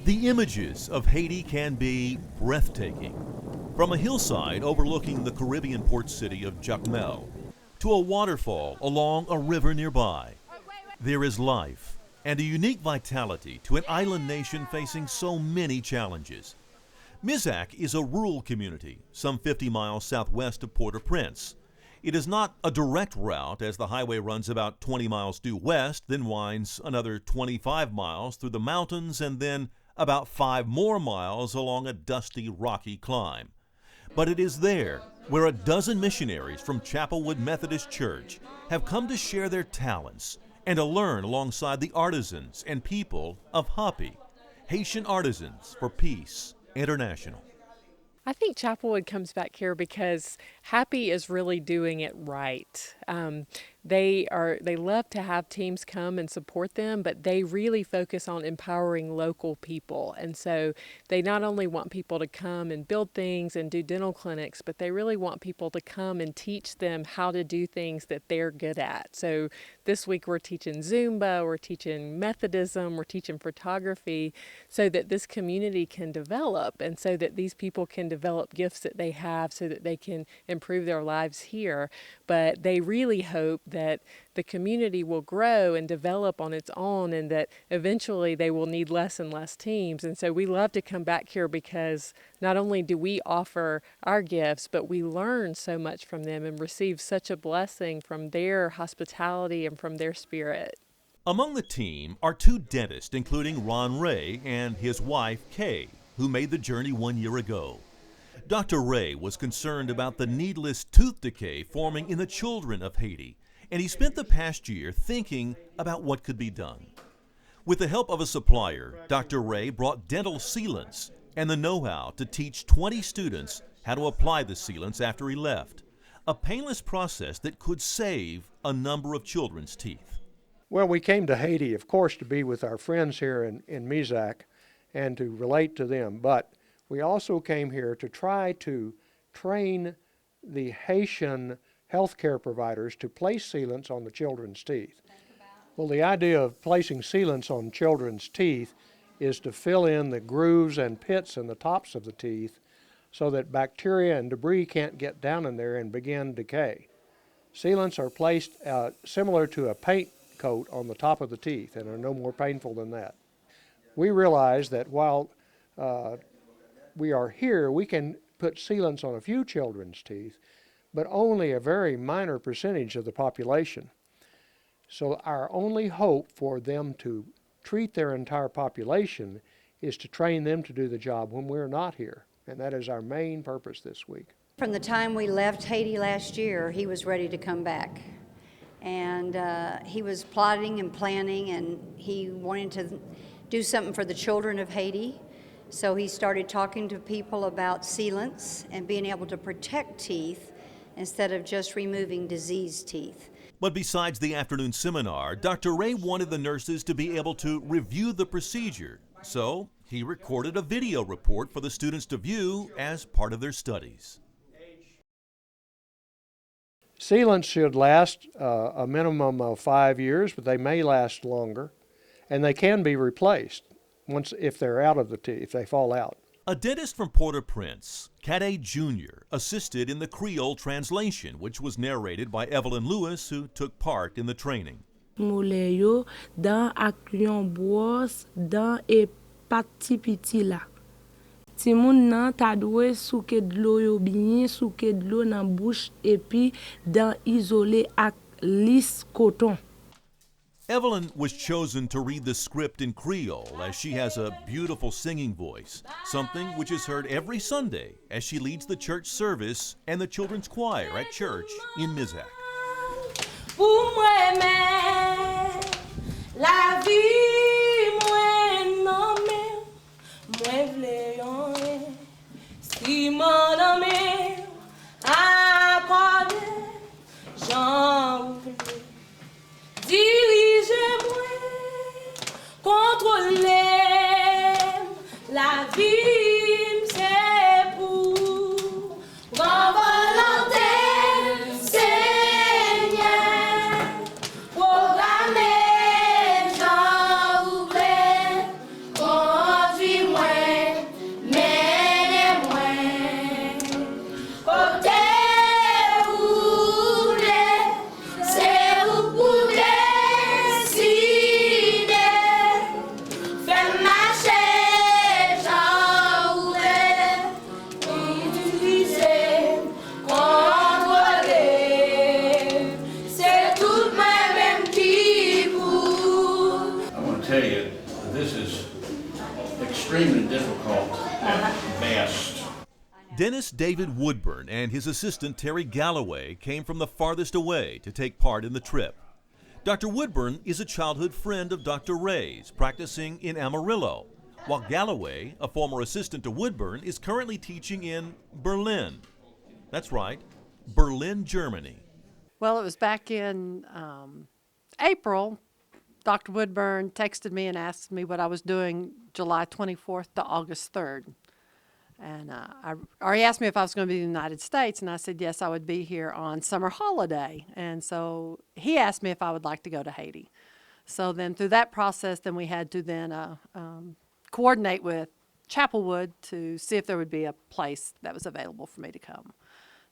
The images of Haiti can be breathtaking. From a hillside overlooking the Caribbean port city of Jacmel to a waterfall along a river nearby, there is life and a unique vitality to an island nation facing so many challenges. Mizak is a rural community some 50 miles southwest of Port-au-Prince. It is not a direct route, as the highway runs about 20 miles due west, then winds another 25 miles through the mountains, and then about 5 more miles along a dusty, rocky climb. But it is there where a dozen missionaries from Chapelwood Methodist Church have come to share their talents and to learn alongside the artisans and people of Haiti, Haitian Artisans for Peace International. I think Chapelwood comes back here because Happy is really doing it right. They love to have teams come and support them, but they really focus on empowering local people. And so they not only want people to come and build things and do dental clinics, but they really want people to come and teach them how to do things that they're good at. So this week we're teaching Zumba, we're teaching Methodism, we're teaching photography, so that this community can develop and so that these people can develop gifts that they have so that they can improve their lives here. But they really hope that the community will grow and develop on its own, and that eventually they will need less and less teams. And so we love to come back here because not only do we offer our gifts, but we learn so much from them and receive such a blessing from their hospitality and from their spirit. Among the team are 2 dentists, including Ron Ray and his wife, Kay, who made the journey 1 year ago. Dr. Ray was concerned about the needless tooth decay forming in the children of Haiti, and he spent the past year thinking about what could be done. With the help of a supplier, Dr. Ray brought dental sealants and the know-how to teach 20 students how to apply the sealants after he left, a painless process that could save a number of children's teeth. Well, we came to Haiti, of course, to be with our friends here in Mizak and to relate to them, but we also came here to try to train the Haitian healthcare providers to place sealants on the children's teeth. Well, the idea of placing sealants on children's teeth is to fill in the grooves and pits in the tops of the teeth so that bacteria and debris can't get down in there and begin decay. Sealants are placed similar to a paint coat on the top of the teeth and are no more painful than that. We realize that while we are here, we can put sealants on a few children's teeth, but only a very minor percentage of the population. So our only hope for them to treat their entire population is to train them to do the job when we're not here. And that is our main purpose this week. From the time we left Haiti last year, he was ready to come back. And he was plotting and planning, and he wanted to do something for the children of Haiti. So he started talking to people about sealants and being able to protect teeth instead of just removing diseased teeth. But besides the afternoon seminar, Dr. Ray wanted the nurses to be able to review the procedure. So he recorded a video report for the students to view as part of their studies. Sealants should last a minimum of 5 years, but they may last longer, and they can be replaced if they're out of the teeth, if they fall out. A dentist from Port-au-Prince, Cadet Jr., assisted in the Creole translation, which was narrated by Evelyn Lewis, who took part in the training. Moule yo dan ak yon brosse dan e pati piti la. Ti moun nan ta dwe souke d'lo yo binye, souke d'lo nan bouche epi dan isole ak lis coton. Evelyn was chosen to read the script in Creole as she has a beautiful singing voice, something which is heard every Sunday as she leads the church service and the children's choir at church in Mizak. La vie, c'est pour ma volonté, Seigneur, programmez Jean. Tell you, this is extremely difficult at best. Dennis David Woodburn and his assistant Terry Galloway came from the farthest away to take part in the trip. Dr. Woodburn is a childhood friend of Dr. Ray's, practicing in Amarillo, while Galloway, a former assistant to Woodburn, is currently teaching in Berlin. That's right, Berlin, Germany. Well, it was back in April. Dr. Woodburn texted me and asked me what I was doing July 24th to August 3rd. And he asked me if I was going to be in the United States, and I said yes, I would be here on summer holiday. And so he asked me if I would like to go to Haiti. So then through that process, then we had to then coordinate with Chapelwood to see if there would be a place that was available for me to come.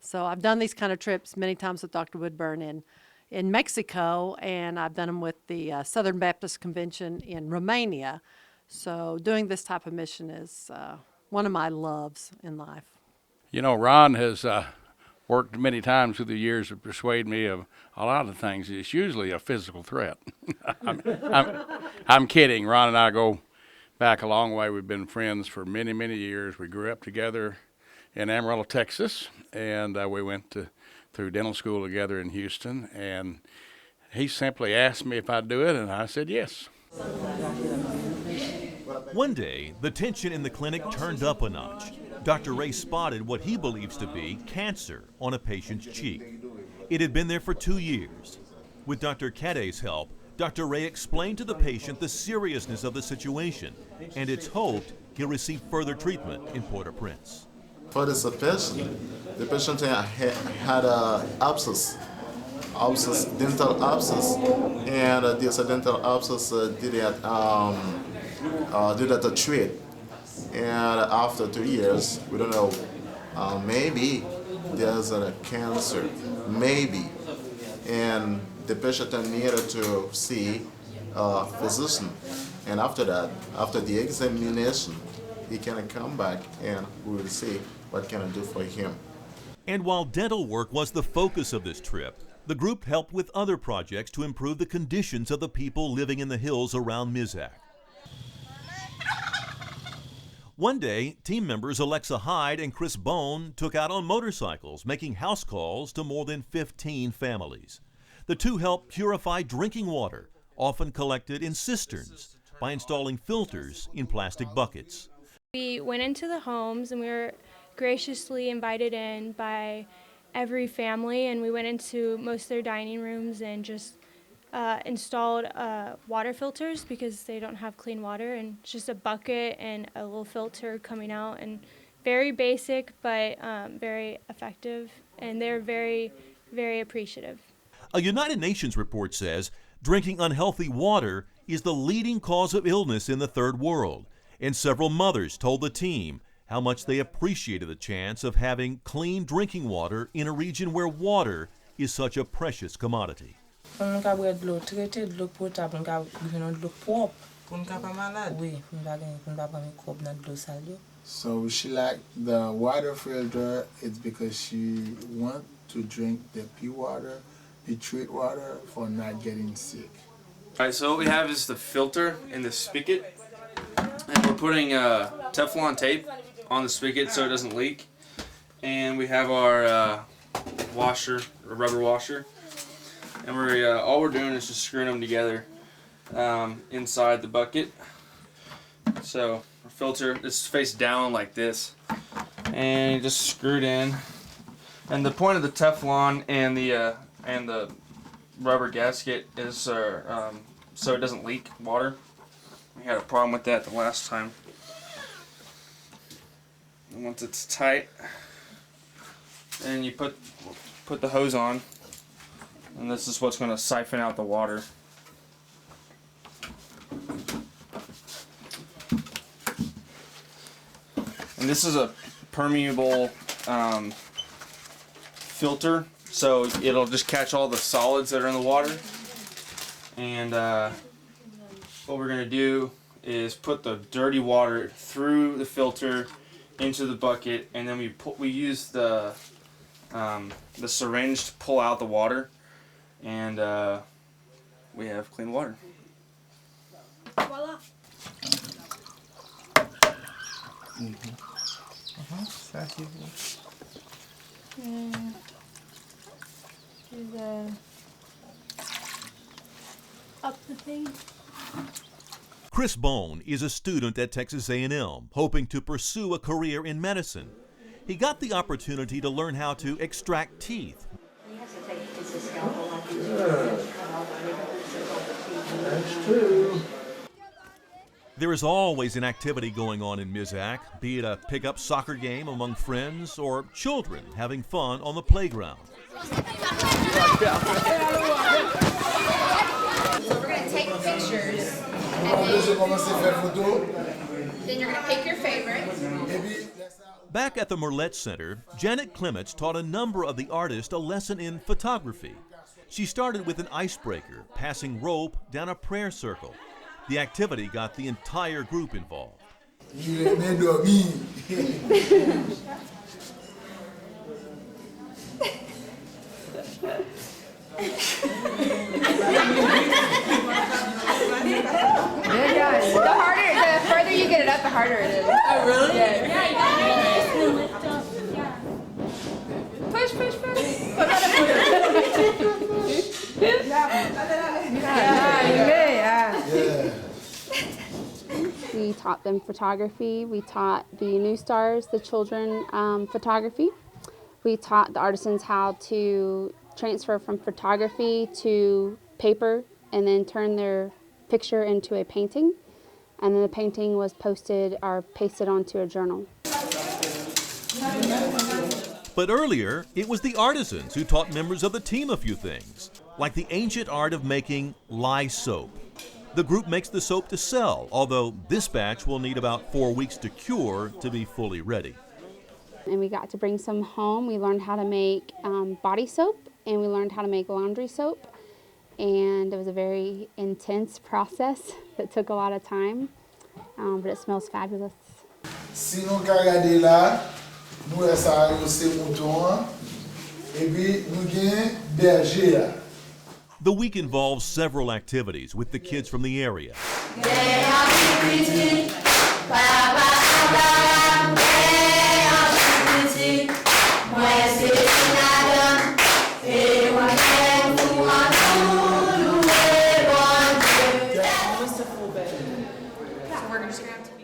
So I've done these kind of trips many times with Dr. Woodburn in Mexico, and I've done them with the Southern Baptist Convention in Romania. So doing this type of mission is one of my loves in life. You know, Ron has worked many times through the years to persuade me of a lot of things. It's usually a physical threat. I'm kidding. Ron and I go back a long way. We've been friends for many, many years. We grew up together in Amarillo, Texas, and we went through dental school together in Houston, and he simply asked me if I'd do it, and I said yes. One day, the tension in the clinic turned up a notch. Dr. Ray spotted what he believes to be cancer on a patient's cheek. It had been there for 2 years. With Dr. Cadet's help, Dr. Ray explained to the patient the seriousness of the situation, and it's hoped he'll receive further treatment in Port-au-Prince. For this patient, the patient had an abscess, dental abscess, and this dental abscess didn't treat. And after 2 years, we don't know, maybe there's a cancer, maybe. And the patient needed to see a physician. And after that, after the examination, he can come back and we will see what can I do for him. And while dental work was the focus of this trip, the group helped with other projects to improve the conditions of the people living in the hills around Mizak. One day, team members Alexa Hyde and Chris Bone took out on motorcycles, making house calls to more than 15 families. The two helped purify drinking water, often collected in cisterns, by installing filters in plastic buckets. We went into the homes and we were graciously invited in by every family, and we went into most of their dining rooms and just installed water filters because they don't have clean water, and it's just a bucket and a little filter coming out, and very basic but very effective, and they're very, very appreciative. A United Nations report says drinking unhealthy water is the leading cause of illness in the third world, and several mothers told the team how much they appreciated the chance of having clean drinking water in a region where water is such a precious commodity. So she liked the water filter. It's because she wants to drink the pure water, the treated water, for not getting sick. All right, so what we have is the filter in the spigot, and we're putting Teflon tape on the spigot so it doesn't leak. And we have our washer, or rubber washer, and we're all we're doing is just screwing them together inside the bucket. So our filter is face down like this, and you just screw it in. And the point of the Teflon and the rubber gasket is so it doesn't leak water. We had a problem with that the last time. And once it's tight, then you put the hose on, and this is what's going to siphon out the water. And this is a permeable filter, so it'll just catch all the solids that are in the water. And what we're gonna do is put the dirty water through the filter into the bucket, and then we use the syringe to pull out the water, and we have clean water. Voila. And do the up the thing. Chris Bone is a student at Texas A&M, hoping to pursue a career in medicine. He got the opportunity to learn how to extract teeth. That's true. There is always an activity going on in Mizak, be it a pickup soccer game among friends or children having fun on the playground. So we're going to take pictures, and then you're going to pick your favorite. Back at the Merlet Center, Janet Clements taught a number of the artists a lesson in photography. She started with an icebreaker, passing rope down a prayer circle. The activity got the entire group involved. The further you get it up, the harder it is. Oh, really? Yeah. Lift up. Yeah. Push, push, push. We taught them photography. We taught the new stars, the children, photography. We taught the artisans how to transfer from photography to paper and then turn their picture into a painting. And then the painting was posted or pasted onto a journal. But earlier, it was the artisans who taught members of the team a few things, like the ancient art of making lye soap. The group makes the soap to sell, although this batch will need about 4 weeks to cure to be fully ready. And we got to bring some home. We learned how to make body soap, and we learned how to make laundry soap. And it was a very intense process that took a lot of time, but it smells fabulous. Si nou ka gade la, nou e sa yo se mouton, e pi nou gen berger la. The week involves several activities with the kids from the area.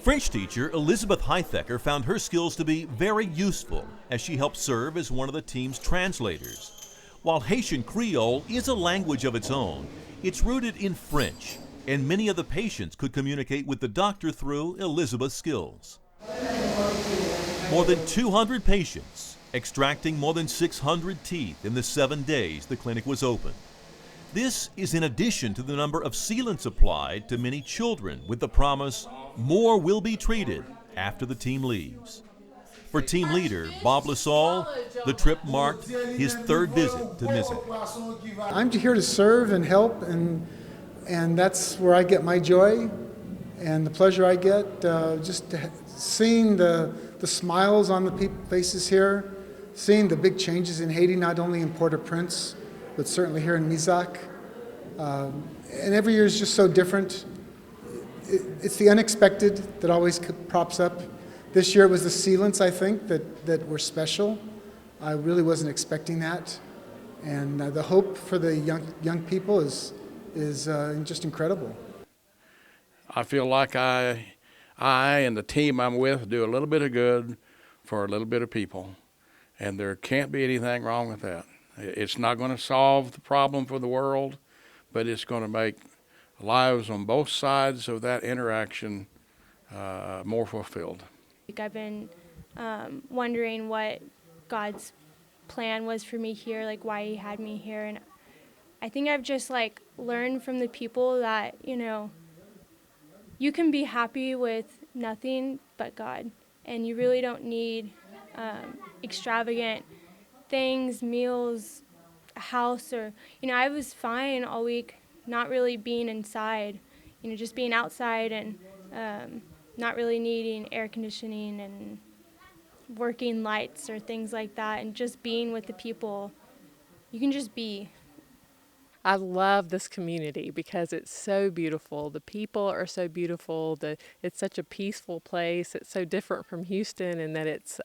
French teacher Elizabeth Heithecker found her skills to be very useful as she helped serve as one of the team's translators. While Haitian Creole is a language of its own, it's rooted in French, and many of the patients could communicate with the doctor through Elizabeth's skills. More than 200 patients, extracting more than 600 teeth in the 7 days the clinic was open. This is in addition to the number of sealants applied to many children with the promise more will be treated after the team leaves. For team leader Bob Lassalle, the trip marked his 3rd visit to Mizak. I'm here to serve and help, and that's where I get my joy and the pleasure I get, just seeing the smiles on the faces here, seeing the big changes in Haiti, not only in Port-au-Prince, but certainly here in Mizak. And every year is just so different. It's the unexpected that always props up. This year it was the sealants, I think, that were special. I really wasn't expecting that. And the hope for the young people is just incredible. I feel like I and the team I'm with do a little bit of good for a little bit of people. And there can't be anything wrong with that. It's not going to solve the problem for the world, but it's going to make lives on both sides of that interaction more fulfilled. I've been wondering what God's plan was for me here, like why he had me here. And I think I've just learned from the people that, you can be happy with nothing but God. And you really don't need extravagant things, meals, a house, or, I was fine all week not really being inside, just being outside and not really needing air conditioning and working lights or things like that, and just being with the people. You can just be. I love this community because it's so beautiful. The people are so beautiful. It's such a peaceful place. It's so different from Houston in that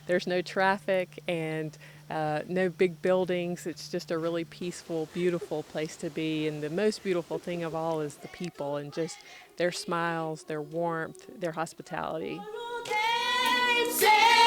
there's no traffic and no big buildings. It's just a really peaceful, beautiful place to be. And the most beautiful thing of all is the people and just their smiles, their warmth, their hospitality. Say